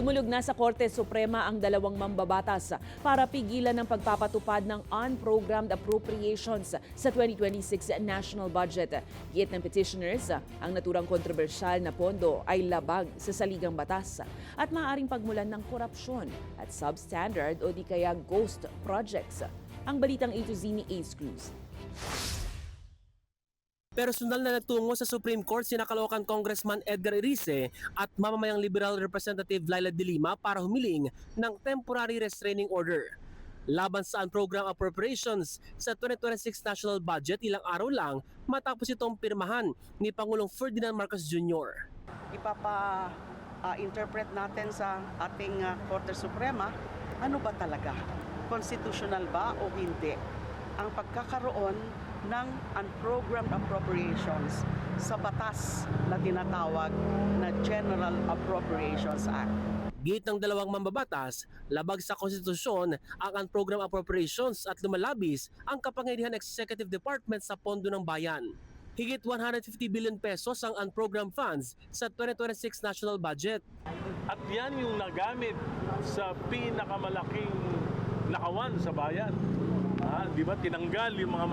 Dumulog na sa Korte Suprema ang dalawang mambabatas para pigilan ang pagpapatupad ng unprogrammed appropriations sa 2026 national budget. Giit ng petitioners, ang naturang kontrobersyal na pondo ay labag sa saligang batas at maaaring pagmulan ng korupsyon at substandard o di kaya ghost projects. Ang balitang A to Z ni Ace Cruz. Personal na nagtungo sa Supreme Court sina Caloocan Congressman Edgar Erice at mamamayang Liberal Representative Laila De Lima para humiling ng temporary restraining order laban sa unprogrammed appropriations sa 2026 national budget ilang araw lang matapos itong pirmahan ni Pangulong Ferdinand Marcos Jr. Interpret natin sa ating Korte Suprema, ano ba talaga? Constitutional ba o hindi? Ang pagkakaroon ng unprogrammed appropriations sa batas na tinatawag na General Appropriations Act. Giit ng dalawang mambabatas, labag sa konstitusyon ang unprogrammed appropriations at lumalabis ang kapangyarihan ng Executive Department sa pondo ng bayan. Higit 150 billion pesos ang unprogrammed funds sa 2026 national budget. At yan yung nagamit sa pinakamalaking nakawan sa bayan. Di ba tinanggal yung mga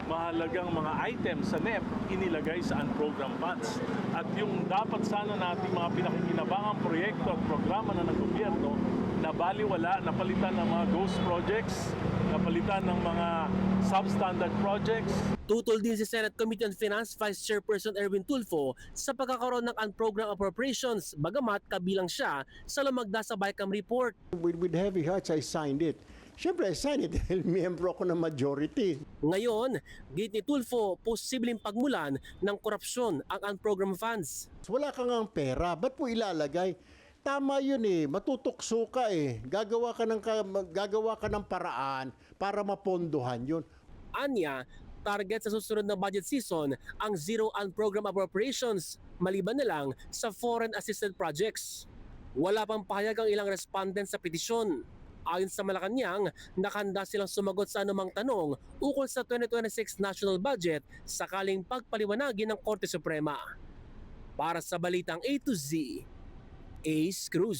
mahalagang mga items sa NEP, inilagay sa unprogrammed funds. At yung dapat sana nating mga pinakikinabangang proyekto at programa na ng gobyerno na baliwala, napalitan ng mga ghost projects, napalitan ng mga substandard projects. Tutol din si Senate Committee on Finance Vice Chairperson Erwin Tulfo sa pagkakaroon ng unprogrammed appropriations, bagamat kabilang siya sa lumagda sa BICAM report. With heavy hearts, I signed it. Siyempre, I signed it dahil miyembro ako ng majority. Ngayon, giit ni Tulfo, posibleng pagmulan ng korupsyon ang unprogrammed funds. Wala ka ngang pera, ba't mo ilalagay? Tama yun matutukso ka Gagawa ka ng paraan para mapondohan yun. Anya, target sa susunod na budget season ang zero unprogrammed appropriations, maliban na lang sa foreign assisted projects. Wala pang pahayag ang ilang respondent sa petisyon. Ayon sa Malacanang, nakahanda silang sumagot sa anumang tanong ukol sa 2026 national budget sakaling pagpaliwanagin ng Korte Suprema. Para sa Balitang A to Z, Ace Cruz.